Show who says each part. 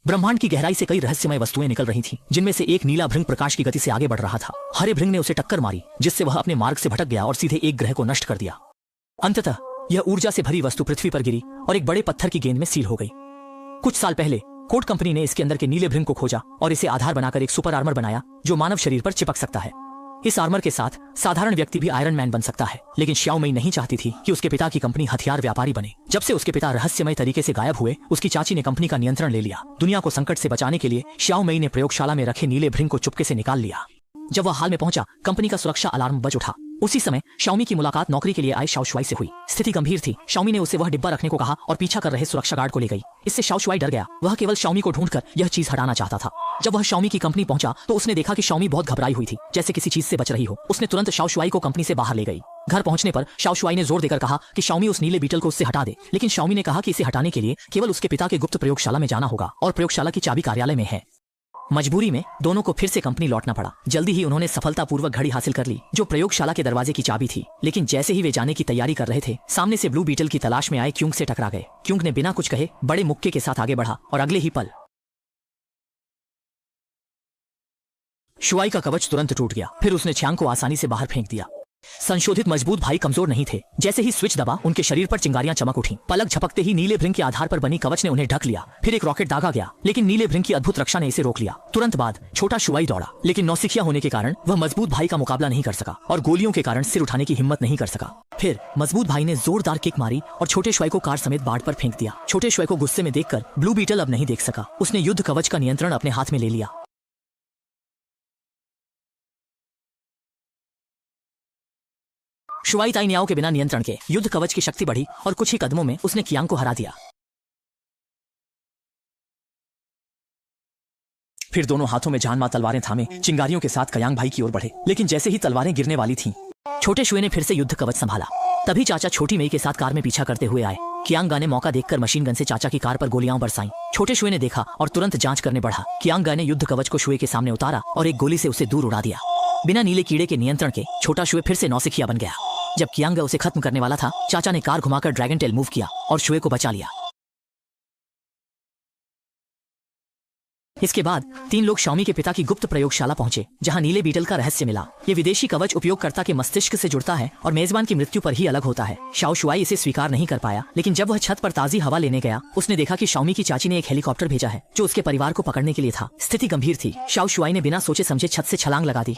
Speaker 1: ब्रह्मांड की गहराई से कई रहस्यमय वस्तुएं निकल रही थीं, जिनमें से एक नीला भृंग प्रकाश की गति से आगे बढ़ रहा था। हरे भृंग ने उसे टक्कर मारी, जिससे वह अपने मार्ग से भटक गया और सीधे एक ग्रह को नष्ट कर दिया। अंततः यह ऊर्जा से भरी वस्तु पृथ्वी पर गिरी और एक बड़े पत्थर की गेंद में सील हो गई। कुछ साल पहले कोड कंपनी ने इसके अंदर के नीले भृंग को खोजा और इसे आधार बनाकर एक सुपर आर्मर बनाया जो मानव शरीर पर चिपक सकता है। इस आर्मर के साथ साधारण व्यक्ति भी आयरन मैन बन सकता है, लेकिन श्याओमेई नहीं चाहती थी कि उसके पिता की कंपनी हथियार व्यापारी बने। जब से उसके पिता रहस्यमय तरीके से गायब हुए, उसकी चाची ने कंपनी का नियंत्रण ले लिया। दुनिया को संकट से बचाने के लिए श्याओमेई ने प्रयोगशाला में रखे नीले भृंग को चुपके से निकाल लिया। जब वह हाल में पहुंचा, कंपनी का सुरक्षा अलार्म बज उठा। उसी समय शाओमी की मुलाकात नौकरी के लिए आए शाओ शुआई से हुई। स्थिति गंभीर थी। शाओमी ने उसे वह डिब्बा रखने को कहा और पीछा कर रहे सुरक्षा गार्ड को ले गई। इससे शाओ शुआई डर गया। वह केवल शाओमी को ढूंढकर यह चीज हटाना चाहता था। जब वह शाओमी की कंपनी पहुंचा तो उसने देखा कि शाओमी बहुत घबराई हुई थी, जैसे किसी चीज से बच रही हो। उसने तुरंत शाओ शुआई को कंपनी से बाहर ले गई। घर पहुंचने पर शाओ शुआई ने जोर देकर कहा कि शाओमी उस नीले बीटल को उससे हटा दे, लेकिन शाओमी ने कहा कि इसे हटाने के लिए केवल उसके पिता के गुप्त प्रयोगशाला में जाना होगा और प्रयोगशाला की चाबी कार्यालय में है। मजबूरी में दोनों को फिर से कंपनी लौटना पड़ा। जल्दी ही उन्होंने सफलतापूर्वक घड़ी हासिल कर ली, जो प्रयोगशाला के दरवाजे की चाबी थी। लेकिन जैसे ही वे जाने की तैयारी कर रहे थे, सामने से ब्लू बीटल की तलाश में आए क्यूंग से टकरा गए। क्यूंग ने बिना कुछ कहे बड़े मुक्के के साथ आगे बढ़ा और अगले ही पल शुआई का कवच तुरंत टूट गया। फिर उसने छियांग को आसानी से बाहर फेंक दिया। संशोधित मजबूत भाई कमजोर नहीं थे। जैसे ही स्विच दबा, उनके शरीर पर चिंगारियां चमक उठी। पलक झपकते ही नीले भृंग के आधार पर बनी कवच ने उन्हें ढक लिया। फिर एक रॉकेट दागा गया, लेकिन नीले भृंग की अद्भुत रक्षा ने इसे रोक लिया। तुरंत बाद छोटा शुआई दौड़ा, लेकिन नौसिखिया होने के कारण वह मजबूत भाई का मुकाबला नहीं कर सका और गोलियों के कारण सिर उठाने की हिम्मत नहीं कर सका। फिर मजबूत भाई ने जोरदार किक मारी और छोटे शुआई को कार समेत बाढ़ पर फेंक दिया। छोटे शुआई को गुस्से में देखकर ब्लू बीटल अब नहीं देख सका। उसने युद्ध कवच का नियंत्रण अपने हाथ में ले लिया। शुआई ताइनियाओ के बिना नियंत्रण के युद्ध कवच की शक्ति बढ़ी और कुछ ही कदमों में उसने कियांग को हरा दिया। फिर दोनों हाथों में जानमार तलवारें थामे चिंगारियों के साथ कयांग भाई की ओर बढ़े, लेकिन जैसे ही तलवारें गिरने वाली थीं, छोटे शुए ने फिर से युद्ध कवच संभाला। तभी चाचा छोटी मेई के साथ कार में पीछा करते हुए आए। कियांगा ने मौका देखकर मशीन गन से चाचा की कार पर गोलियां बरसाईं। छोटे शुए ने देखा और तुरंत जांच करने बढ़ा। कियांगा ने युद्ध कवच को शुए के सामने उतारा और एक गोली से उसे दूर उड़ा दिया। बिना नीले कीड़े के नियंत्रण के छोटा शुए फिर से नौसिखिया बन गया। जब कियांगा उसे खत्म करने वाला था, चाचा ने कार घुमाकर ड्रैगन टेल मूव किया और शुए को बचा लिया। इसके बाद तीन लोग शाओमी के पिता की गुप्त प्रयोगशाला पहुंचे, जहां नीले बीटल का रहस्य मिला। ये विदेशी कवच उपयोगकर्ता के मस्तिष्क से जुड़ता है और मेजबान की मृत्यु पर ही अलग होता है। शाओ शुआई इसे स्वीकार नहीं कर पाया, लेकिन जब वह छत पर ताजी हवा लेने गया, उसने देखा कि शाओमी की चाची ने एक हेलीकॉप्टर भेजा है जो उसके परिवार को पकड़ने के लिए था। स्थिति गंभीर थी। शाओ शुआई ने बिना सोचे समझे छत से छलांग लगा दी।